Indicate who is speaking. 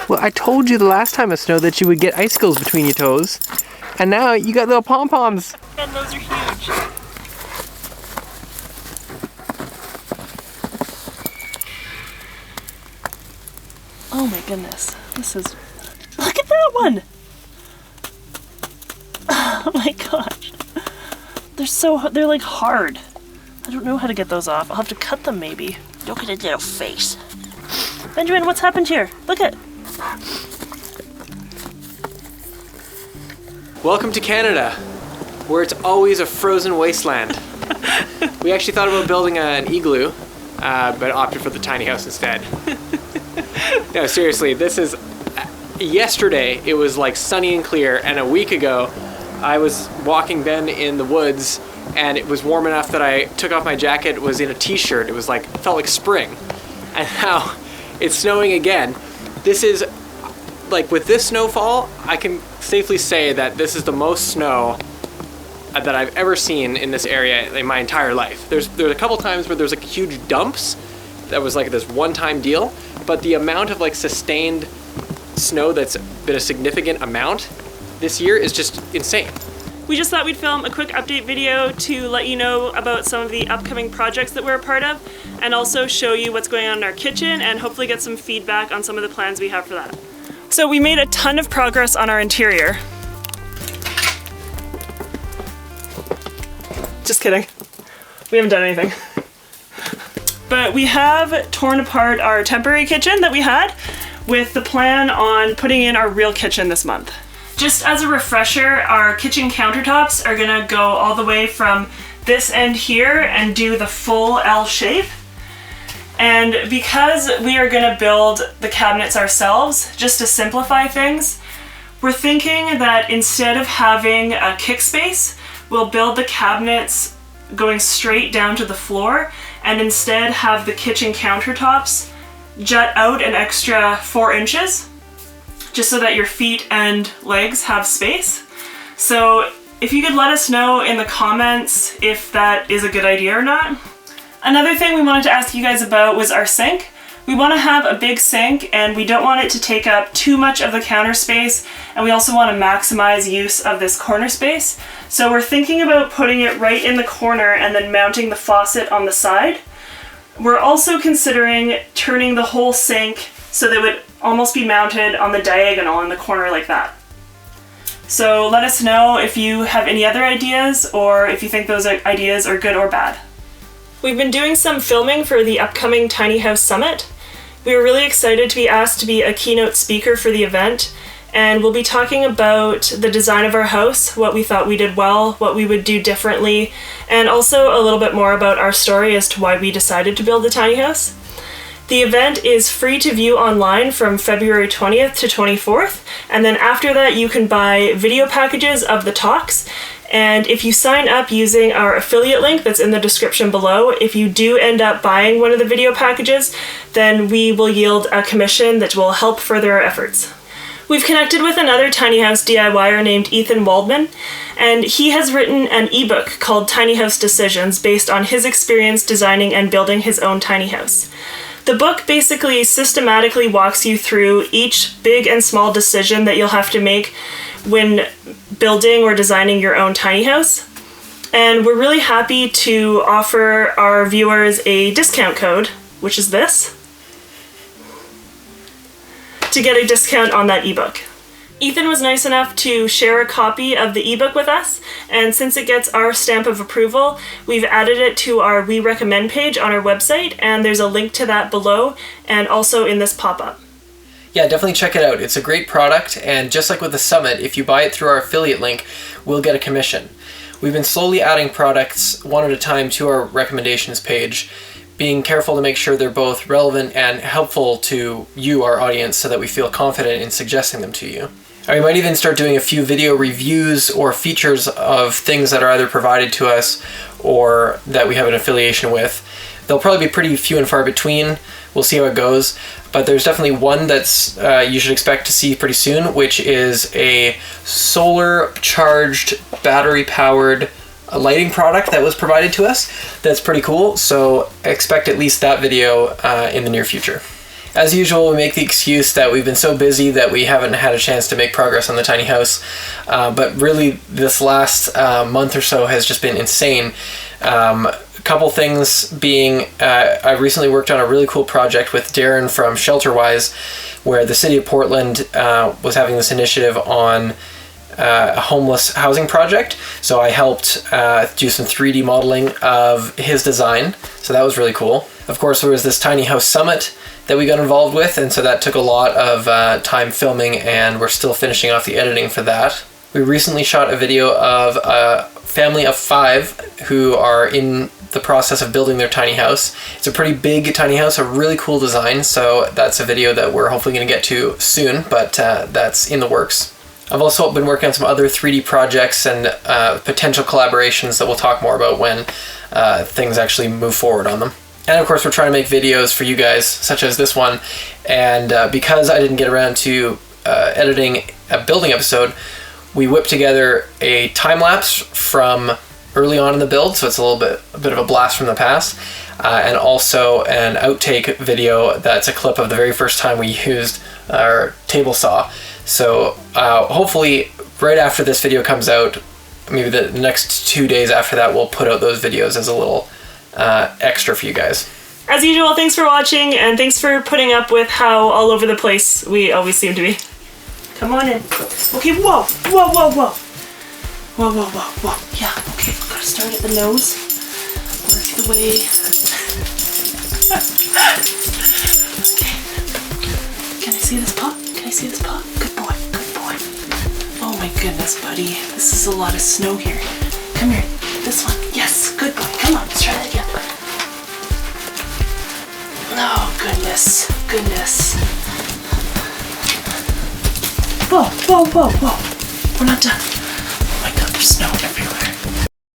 Speaker 1: Well, I told you the last time it snowed that you would get icicles between your toes. And now you got little pom-poms.
Speaker 2: And those are huge. Oh my goodness. This is... Look at that one! Oh my gosh. They're like hard. I don't know how to get those off. I'll have to cut them maybe. Look at his little face. Benjamin, what's happened here? Look at...
Speaker 1: Welcome to Canada, where it's always a frozen wasteland. We actually thought about building an igloo, but opted for the tiny house instead. No, seriously, this is... Yesterday, it was like sunny and clear, and a week ago, I was walking Ben in the woods, and it was warm enough that I took off my jacket, was in a t-shirt. It was like, felt like spring. And now, it's snowing again. This is... Like, with this snowfall, I can safely say that this is the most snow that I've ever seen in this area in my entire life. There's a couple times where there's like huge dumps that was like this one-time deal, but the amount of like sustained snow that's been a significant amount this year is just insane.
Speaker 2: We just thought we'd film a quick update video to let you know about some of the upcoming projects that we're a part of, and also show you what's going on in our kitchen and hopefully get some feedback on some of the plans we have for that. So we made a ton of progress on our interior. Just kidding. We haven't done anything. But we have torn apart our temporary kitchen that we had with the plan on putting in our real kitchen this month. Just as a refresher, our kitchen countertops are gonna go all the way from this end here and do the full L shape. And because we are gonna build the cabinets ourselves, just to simplify things, we're thinking that instead of having a kick space, we'll build the cabinets going straight down to the floor, and instead have the kitchen countertops jut out an extra 4 inches, just so that your feet and legs have space. So if you could let us know in the comments if that is a good idea or not. Another thing we wanted to ask you guys about was our sink. We want to have a big sink, and we don't want it to take up too much of the counter space, and we also want to maximize use of this corner space. So we're thinking about putting it right in the corner and then mounting the faucet on the side. We're also considering turning the whole sink so that it would almost be mounted on the diagonal in the corner like that. So let us know if you have any other ideas, or if you think those ideas are good or bad. We've been doing some filming for the upcoming Tiny House Summit. We were really excited to be asked to be a keynote speaker for the event, and we'll be talking about the design of our house, what we thought we did well, what we would do differently, and also a little bit more about our story as to why we decided to build the tiny house. The event is free to view online from February 20th to 24th, and then after that you can buy video packages of the talks. And if you sign up using our affiliate link that's in the description below, if you do end up buying one of the video packages, then we will yield a commission that will help further our efforts. We've connected with another tiny house DIYer named Ethan Waldman, and he has written an ebook called Tiny House Decisions based on his experience designing and building his own tiny house. The book basically systematically walks you through each big and small decision that you'll have to make when building or designing your own tiny house. And we're really happy to offer our viewers a discount code, which is this, to get a discount on that ebook. Ethan was nice enough to share a copy of the ebook with us, and since it gets our stamp of approval, we've added it to our We Recommend page on our website, and there's a link to that below and also in this pop-up.
Speaker 1: Yeah, definitely check it out. It's a great product, and just like with the Summit, if you buy it through our affiliate link, we'll get a commission. We've been slowly adding products one at a time to our recommendations page, being careful to make sure they're both relevant and helpful to you, our audience, so that we feel confident in suggesting them to you. And we might even start doing a few video reviews or features of things that are either provided to us or that we have an affiliation with. They'll probably be pretty few and far between. We'll see how it goes. But there's definitely one that's you should expect to see pretty soon, which is a solar-charged, battery-powered lighting product that was provided to us. That's pretty cool, so expect at least that video in the near future. As usual, we make the excuse that we've been so busy that we haven't had a chance to make progress on the tiny house. But really, this last month or so has just been insane. A couple things being, I recently worked on a really cool project with Darren from Shelterwise, where the city of Portland was having this initiative on a homeless housing project. So I helped do some 3D modeling of his design. So that was really cool. Of course, there was this tiny house summit that we got involved with, and so that took a lot of time filming, and we're still finishing off the editing for that. We recently shot a video of a family of 5 who are in the process of building their tiny house. It's a pretty big tiny house, a really cool design, so that's a video that we're hopefully going to get to soon, but that's in the works. I've also been working on some other 3D projects and potential collaborations that we'll talk more about when things actually move forward on them. And of course, we're trying to make videos for you guys, such as this one. And because I didn't get around to editing a building episode, we whipped together a time-lapse from early on in the build, so it's a bit of a blast from the past, and also an outtake video that's a clip of the very first time we used our table saw. So hopefully, right after this video comes out, maybe the next 2 days after that, we'll put out those videos as a little extra for you guys.
Speaker 2: As usual, thanks for watching, and thanks for putting up with how all over the place we always seem to be. Come on in. Okay, whoa, whoa, whoa, whoa. Whoa, whoa, whoa, whoa. Yeah, okay, gotta start at the nose. Work the way. Okay. Can I see this paw? Can I see this paw? Good boy, good boy. Oh my goodness, buddy. This is a lot of snow here. Come here, this one. Yes, good boy. Come on, let's try that again. Oh, goodness, goodness. Whoa, whoa, whoa, whoa. We're not done.